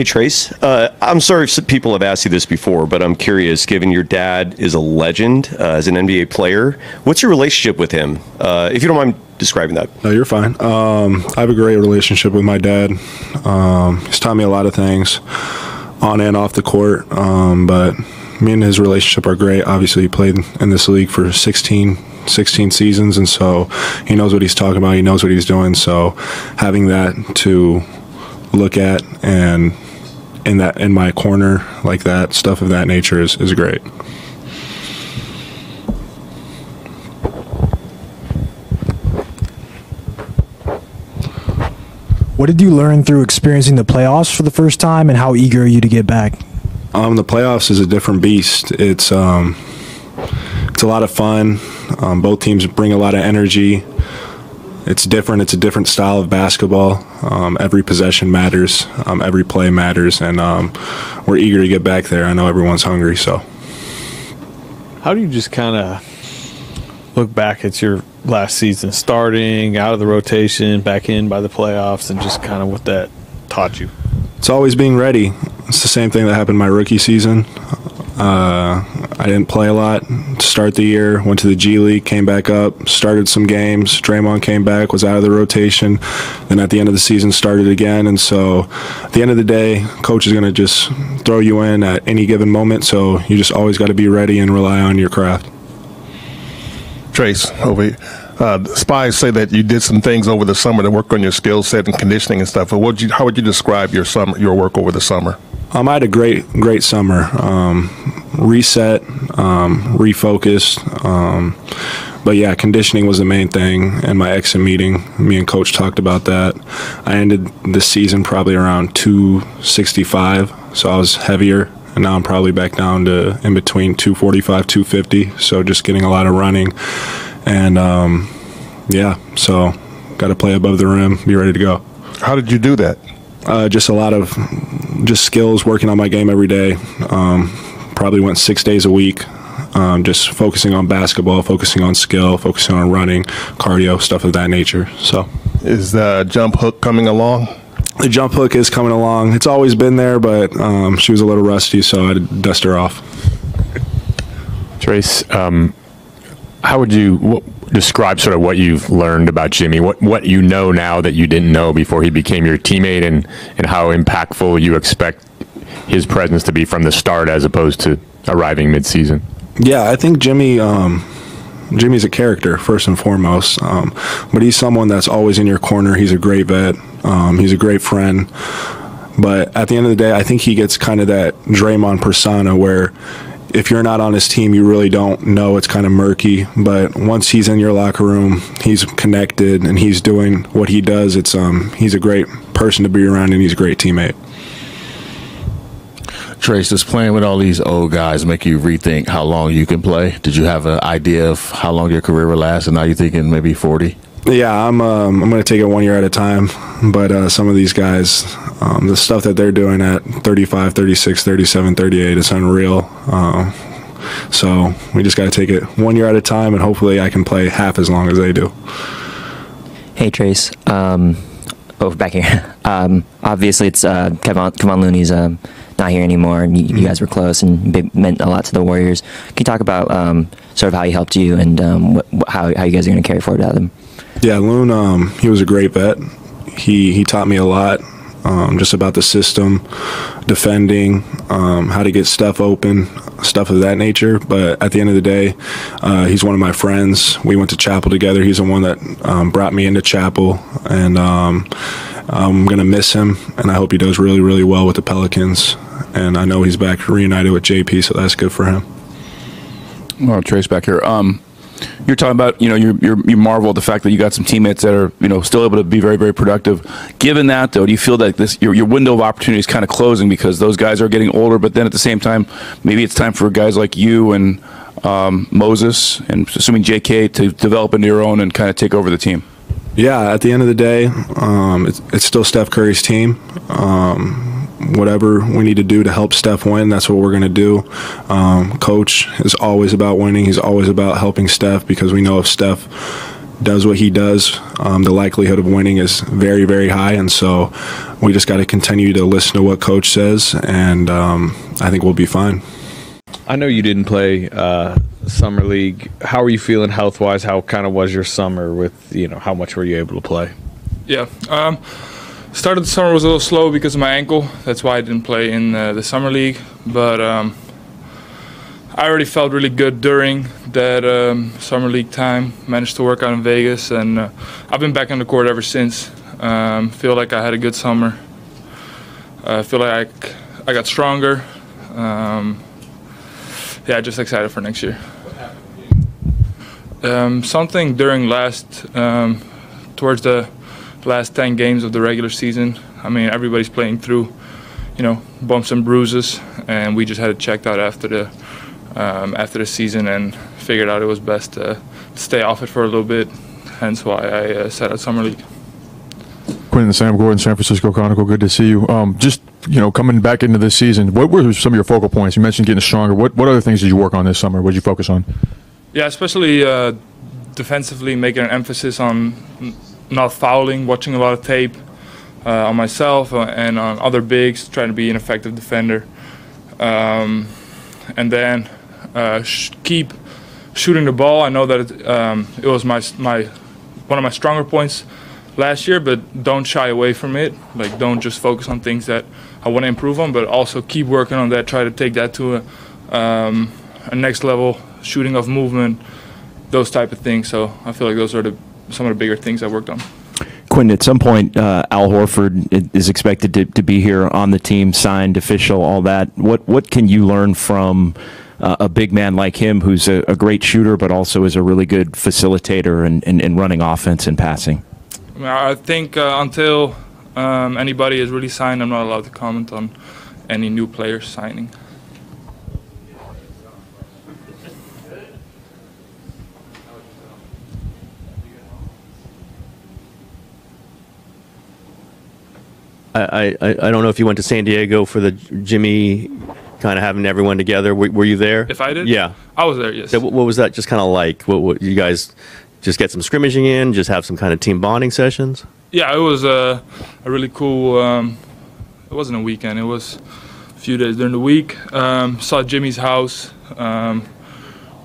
Hey, Trayce. I'm sorry if people have asked you this before, but I'm curious, given your dad is a legend as an NBA player, what's your relationship with him? If you don't mind describing that. No, you're fine. I have a great relationship with my dad. He's taught me a lot of things on and off the court, but me and his relationship are great. Obviously, he played in this league for 16 seasons, and so he knows what he's talking about. He knows what he's doing. So having that to look at and in my corner like that, stuff of that nature is great. What did you learn through experiencing the playoffs for the first time, and how eager are you to get back? The playoffs is a different beast. It's a lot of fun. Both teams bring a lot of energy. It's different. It's a different style of basketball. Every possession matters. Every play matters, and we're eager to get back there. I know everyone's hungry. So, how do you just kind of look back at your last season, starting out of the rotation, back in by the playoffs, and just kind of what that taught you? It's always being ready. It's the same thing that happened my rookie season. I didn't play a lot to start the year, went to the G League, came back up, started some games. Draymond came back, was out of the rotation. Then at the end of the season, started again. And so at the end of the day, coach is going to just throw you in at any given moment. So you just always got to be ready and rely on your craft. Trayce, the spies say that you did some things over the summer to work on your skill set and conditioning and stuff. But how would you describe your work over the summer? I had a great summer. Reset, refocused. But yeah, conditioning was the main thing. And my exit meeting, me and coach talked about that. I ended the season probably around 265, so I was heavier. And now I'm probably back down to in between 245, 250. So just getting a lot of running. And yeah, so got to play above the rim, be ready to go. How did you do that? Just a lot of just skills, working on my game every day. Probably went 6 days a week, just focusing on basketball, focusing on skill, focusing on running, cardio, stuff of that nature. So, is the jump hook coming along? The jump hook is coming along. It's always been there, but she was a little rusty, so I had to dust her off. Trayce, how would you describe sort of what you've learned about Jimmy, what you know now that you didn't know before he became your teammate, and how impactful you expect his presence to be from the start as opposed to arriving mid-season? Yeah, I think Jimmy's a character, first and foremost, but he's someone that's always in your corner. He's a great vet. He's a great friend. But at the end of the day, I think he gets kind of that Draymond persona where if you're not on his team, you really don't know. It's kind of murky. But once he's in your locker room, he's connected and he's doing what he does. He's a great person to be around, and he's a great teammate. Trayce, does playing with all these old guys make you rethink how long you can play? Did you have an idea of how long your career will last, and now you're thinking maybe 40? Yeah, I'm going to take it 1 year at a time. But some of these guys, the stuff that they're doing at 35, 36, 37, 38 is unreal. So we just got to take it 1 year at a time, and hopefully I can play half as long as they do. Hey, Trayce. Back here. Obviously, it's Kevon Looney's not here anymore, and you guys were close and meant a lot to the Warriors. Can you talk about sort of how he helped you and how you guys are going to carry forward without him? Yeah, Loon, he was a great vet. He taught me a lot just about the system, defending, how to get stuff open, stuff of that nature. But at the end of the day, he's one of my friends. We went to Chapel together. He's the one that brought me into Chapel, and I'm going to miss him, and I hope he does really, really well with the Pelicans. And I know he's back reunited with JP, so that's good for him. Well, Trayce back here. You're talking about, you marvel at the fact that you got some teammates that are, still able to be very, very productive. Given that, though, do you feel that your window of opportunity is kind of closing because those guys are getting older, but then at the same time, maybe it's time for guys like you and Moses and assuming JK to develop into your own and kind of take over the team? Yeah, at the end of the day, it's still Steph Curry's team. Whatever we need to do to help Steph win, that's what we're going to do. Coach is always about winning. He's always about helping Steph because we know if Steph does what he does, the likelihood of winning is very, very high. And so we just got to continue to listen to what Coach says, and I think we'll be fine. I know you didn't play summer league. How are you feeling health-wise? How kind of was your summer with, how much were you able to play? Yeah. Start of the summer was a little slow because of my ankle. That's why I didn't play in the summer league. But I already felt really good during that summer league time. Managed to work out in Vegas, and I've been back on the court ever since. Feel like I had a good summer. I feel like I got stronger. Yeah, just excited for next year. Something during towards the last 10 games of the regular season. I mean, everybody's playing through, bumps and bruises, and we just had it checked out after the season and figured out it was best to stay off it for a little bit. Hence why I set out summer league. Quinten, Sam Gordon, San Francisco Chronicle. Good to see you. Just coming back into this season, what were some of your focal points? You mentioned getting stronger. What other things did you work on this summer? What did you focus on? Yeah, especially defensively, making an emphasis on not fouling, watching a lot of tape on myself and on other bigs, trying to be an effective defender, and then keep shooting the ball. I know that it was one of my stronger points last year, but don't shy away from it. Like, don't just focus on things that I want to improve on, but also keep working on that. Try to take that to a next level, shooting off movement, those type of things. So I feel like those are some of the bigger things I worked on. Quinten, at some point, Al Horford is expected to be here on the team, signed, official, all that. What can you learn from a big man like him, who's a great shooter, but also is a really good facilitator and running offense and passing? I think until anybody is really signed, I'm not allowed to comment on any new players signing. I don't know if you went to San Diego for the Jimmy, kind of having everyone together. Were you there? If I did? Yeah. I was there, yes. So what was that just kind of like? What you guys just get some scrimmaging in, just have some kind of team bonding sessions? Yeah, it was a really cool, it wasn't a weekend, it was a few days during the week. Saw Jimmy's house,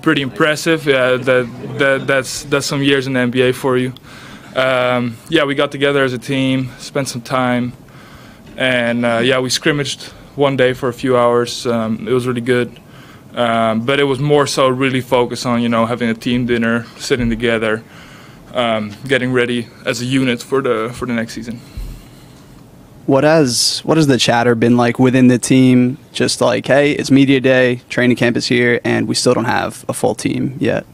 pretty impressive. Yeah, that's some years in the NBA for you. Yeah, we got together as a team, spent some time, and yeah, we scrimmaged one day for a few hours. It was really good. But it was more so really focused on, having a team dinner, sitting together, getting ready as a unit for the next season. What has the chatter been like within the team? Just like, hey, it's media day, training camp is here, and we still don't have a full team yet.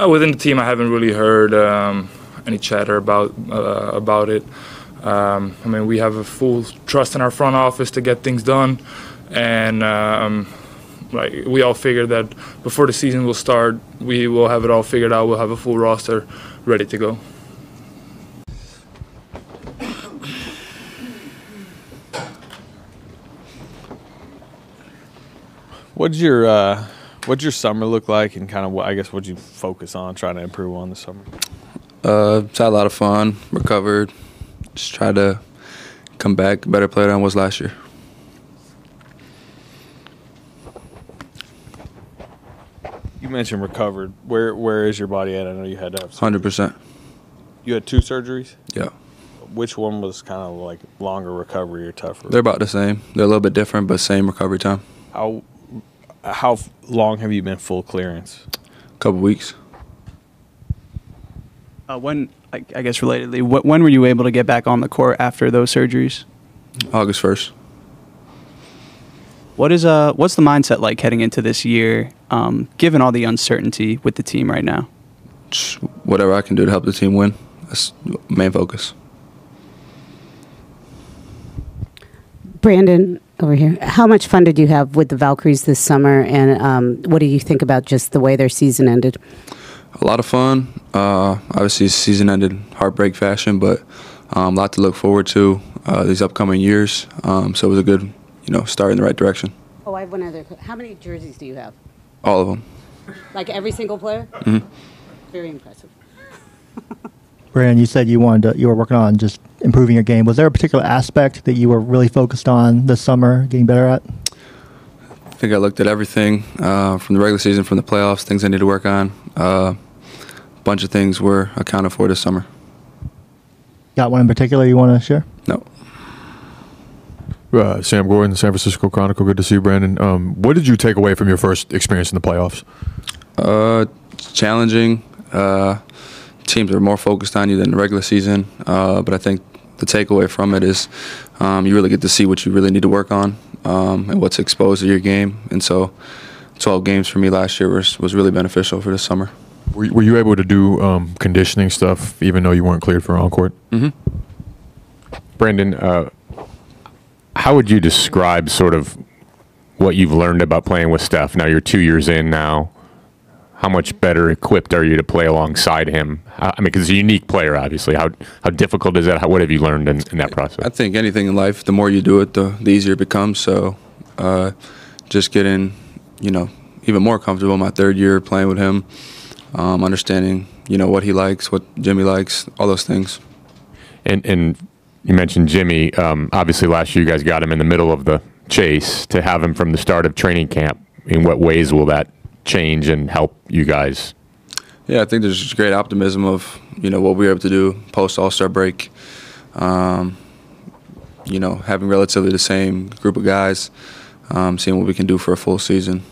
Within the team, I haven't really heard any chatter about it. I mean, we have a full trust in our front office to get things done, and like, we all figured that before the season will start, we will have it all figured out. We'll have a full roster ready to go. What'd your summer look like, and kind of what'd you focus on trying to improve on this summer? Just had a lot of fun, recovered, just tried to come back a better player than I was last year. You mentioned recovered. Where is your body at? I know you had to have 100%. You had 2 surgeries? Yeah. Which one was kind of like longer recovery or tougher? They're about the same. They're a little bit different, but same recovery time. How long have you been full clearance? A couple weeks. When, I guess relatedly, when were you able to get back on the court after those surgeries? August 1st. What's the mindset like heading into this year, given all the uncertainty with the team right now? Just whatever I can do to help the team win. That's the main focus. Brandon, over here. How much fun did you have with the Valkyries this summer, and what do you think about just the way their season ended? A lot of fun. Obviously, the season ended heartbreak fashion, but a lot to look forward to these upcoming years. So it was a good, start in the right direction. Oh, I have one other. How many jerseys do you have? All of them. Like every single player? Mm-hmm. Very impressive. Brandon, you said you were working on just improving your game. Was there a particular aspect that you were really focused on this summer, getting better at? I think I looked at everything from the regular season, from the playoffs, things I need to work on. A bunch of things were accounted for this summer. Got one in particular you want to share? No. Sam Gordon, San Francisco Chronicle. Good to see you, Brandon. What did you take away from your first experience in the playoffs? Challenging. Teams are more focused on you than the regular season, but I think the takeaway from it is you really get to see what you really need to work on and what's exposed to your game. And so 12 games for me last year was really beneficial for this summer. Were you able to do conditioning stuff even though you weren't cleared for on-court? Mm-hmm. Brandon, how would you describe sort of what you've learned about playing with Steph? Now you're 2 years in now. How much better equipped are you to play alongside him? I mean, because he's a unique player, obviously. How difficult is that? What have you learned in that process? I think anything in life, the more you do it, the easier it becomes. So just getting, even more comfortable my third year playing with him, understanding, what he likes, what Jimmy likes, all those things. And you mentioned Jimmy. Obviously, last year you guys got him in the middle of the chase. To have him from the start of training camp, in what ways will that change and help you guys? Yeah, I think there's just great optimism of, what we were able to do post All-Star break. Having relatively the same group of guys, seeing what we can do for a full season.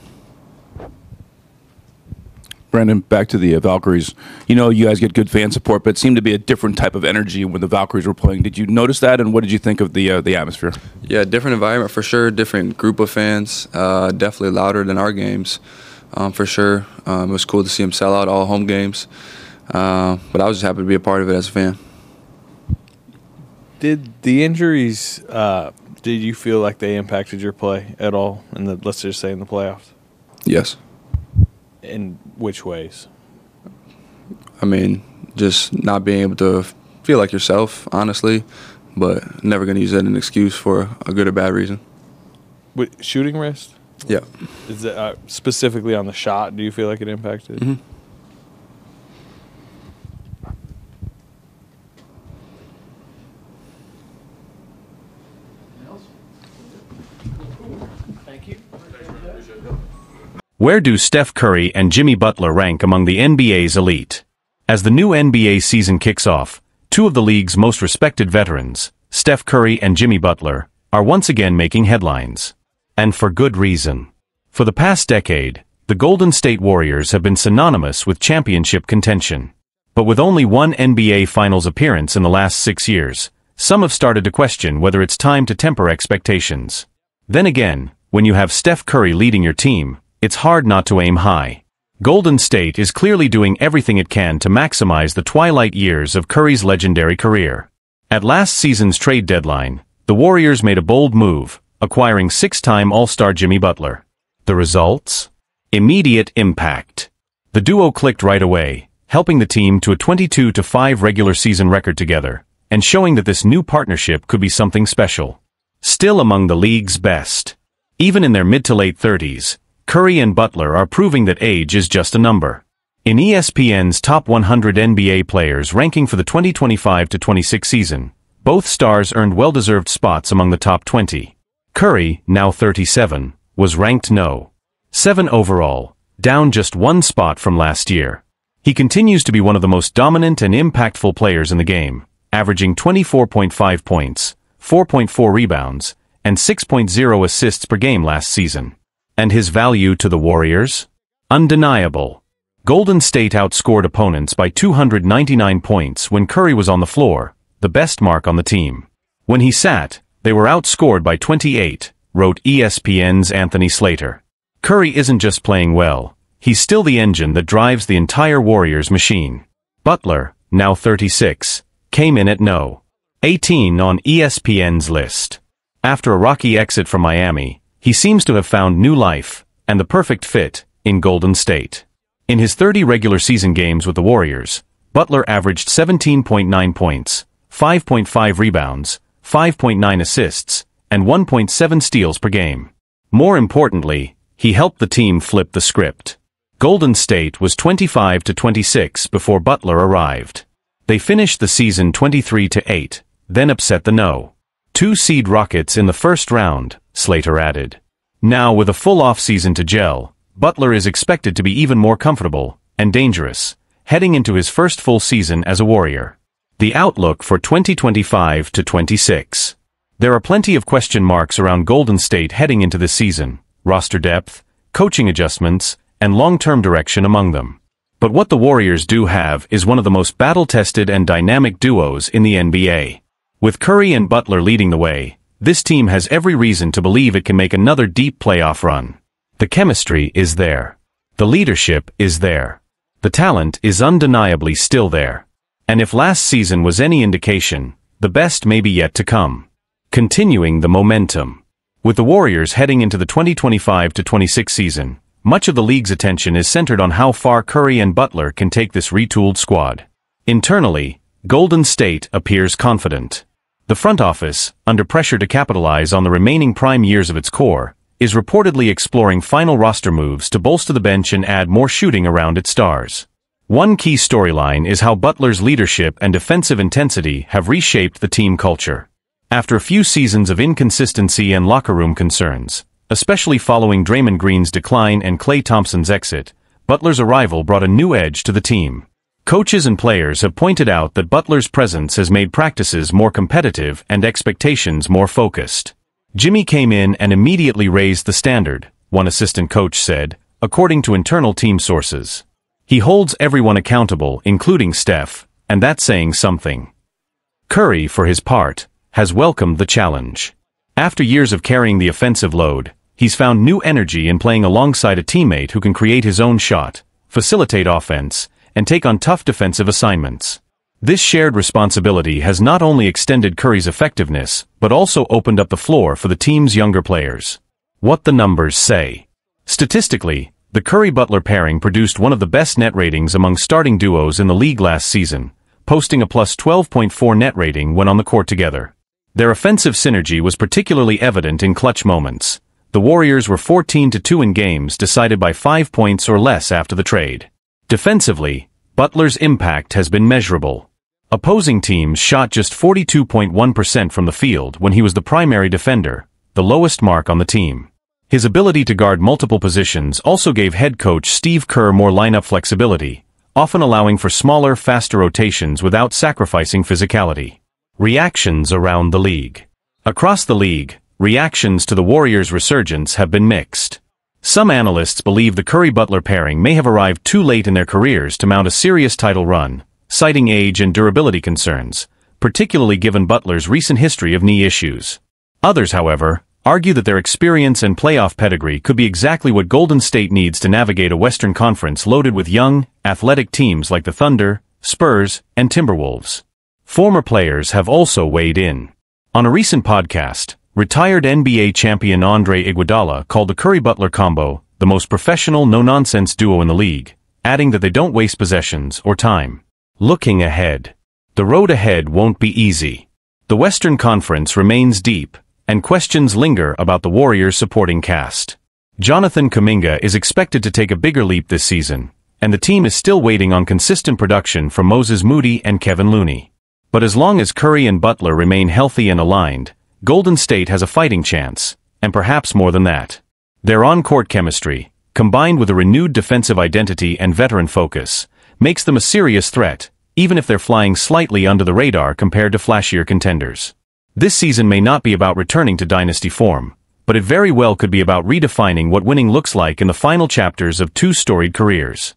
Brandon, back to the Valkyries. You guys get good fan support, but it seemed to be a different type of energy when the Valkyries were playing. Did you notice that, and what did you think of the atmosphere? Yeah, different environment for sure, different group of fans, definitely louder than our games. For sure. It was cool to see him sell out all home games. But I was just happy to be a part of it as a fan. Did the injuries, did you feel like they impacted your play at all let's just say in the playoffs? Yes. In which ways? I mean, just not being able to feel like yourself, honestly, but never going to use that as an excuse for a good or bad reason. With shooting wrist? Yeah. Is that specifically on the shot? Do you feel like it impacted? Mm-hmm. Where do Steph Curry and Jimmy Butler rank among the NBA's elite? As the new NBA season kicks off, two of the league's most respected veterans, Steph Curry and Jimmy Butler, are once again making headlines. And for good reason. For the past decade, the Golden State Warriors have been synonymous with championship contention. But with only one NBA Finals appearance in the last 6 years, some have started to question whether it's time to temper expectations. Then again, when you have Steph Curry leading your team, it's hard not to aim high. Golden State is clearly doing everything it can to maximize the twilight years of Curry's legendary career. At last season's trade deadline, the Warriors made a bold move, acquiring six-time All-Star Jimmy Butler. The results? Immediate impact. The duo clicked right away, helping the team to a 22-5 regular season record together, and showing that this new partnership could be something special. Still among the league's best. Even in their mid to late 30s, Curry and Butler are proving that age is just a number. In ESPN's Top 100 NBA Players ranking for the 2025-26 season, both stars earned well-deserved spots among the top 20. Curry, now 37, was ranked No. 7 overall, down just one spot from last year. He continues to be one of the most dominant and impactful players in the game, averaging 24.5 points, 4.4 rebounds, and 6.0 assists per game last season. And his value to the Warriors? Undeniable. Golden State outscored opponents by 299 points when Curry was on the floor, the best mark on the team. When he sat, they were outscored by 28, wrote ESPN's Anthony Slater. Curry isn't just playing well, he's still the engine that drives the entire Warriors machine. Butler, now 36, came in at No. 18 on ESPN's list. After a rocky exit from Miami, he seems to have found new life, and the perfect fit, in Golden State. In his 30 regular season games with the Warriors, Butler averaged 17.9 points, 5.5 rebounds, 5.9 assists, and 1.7 steals per game. More importantly, he helped the team flip the script. Golden State was 25-26 before Butler arrived. They finished the season 23-8, then upset the No. 2 seed Rockets in the first round, Slater added. Now with a full offseason to gel, Butler is expected to be even more comfortable and dangerous, heading into his first full season as a Warrior. The outlook for 2025-26. There are plenty of question marks around Golden State heading into this season, roster depth, coaching adjustments, and long-term direction among them. But what the Warriors do have is one of the most battle-tested and dynamic duos in the NBA. With Curry and Butler leading the way, this team has every reason to believe it can make another deep playoff run. The chemistry is there. The leadership is there. The talent is undeniably still there. And if last season was any indication, the best may be yet to come. Continuing the momentum. With the Warriors heading into the 2025-26 season, much of the league's attention is centered on how far Curry and Butler can take this retooled squad. Internally, Golden State appears confident. The front office, under pressure to capitalize on the remaining prime years of its core, is reportedly exploring final roster moves to bolster the bench and add more shooting around its stars. One key storyline is how Butler's leadership and defensive intensity have reshaped the team culture. After a few seasons of inconsistency and locker room concerns, especially following Draymond Green's decline and Klay Thompson's exit, Butler's arrival brought a new edge to the team. Coaches and players have pointed out that Butler's presence has made practices more competitive and expectations more focused. Jimmy came in and immediately raised the standard, one assistant coach said, according to internal team sources. He holds everyone accountable, including Steph, and that's saying something. Curry, for his part, has welcomed the challenge. After years of carrying the offensive load, he's found new energy in playing alongside a teammate who can create his own shot, facilitate offense, and take on tough defensive assignments. This shared responsibility has not only extended Curry's effectiveness, but also opened up the floor for the team's younger players. What the numbers say. Statistically, the Curry-Butler pairing produced one of the best net ratings among starting duos in the league last season, posting a plus 12.4 net rating when on the court together. Their offensive synergy was particularly evident in clutch moments. The Warriors were 14-2 in games decided by 5 points or less after the trade. Defensively, Butler's impact has been measurable. Opposing teams shot just 42.1% from the field when he was the primary defender, the lowest mark on the team. His ability to guard multiple positions also gave head coach Steve Kerr more lineup flexibility, often allowing for smaller, faster rotations without sacrificing physicality. Reactions around the league. Across the league, reactions to the Warriors' resurgence have been mixed. Some analysts believe the Curry-Butler pairing may have arrived too late in their careers to mount a serious title run, citing age and durability concerns, particularly given Butler's recent history of knee issues. Others, however, argue that their experience and playoff pedigree could be exactly what Golden State needs to navigate a Western Conference loaded with young, athletic teams like the Thunder, Spurs, and Timberwolves. Former players have also weighed in. On a recent podcast, retired NBA champion Andre Iguodala called the Curry-Butler combo the most professional, no-nonsense duo in the league, adding that they don't waste possessions or time. Looking ahead. The road ahead won't be easy. The Western Conference remains deep, and questions linger about the Warriors' supporting cast. Jonathan Kuminga is expected to take a bigger leap this season, and the team is still waiting on consistent production from Moses Moody and Kevin Looney. But as long as Curry and Butler remain healthy and aligned, Golden State has a fighting chance, and perhaps more than that. Their on-court chemistry, combined with a renewed defensive identity and veteran focus, makes them a serious threat, even if they're flying slightly under the radar compared to flashier contenders. This season may not be about returning to dynasty form, but it very well could be about redefining what winning looks like in the final chapters of two storied careers.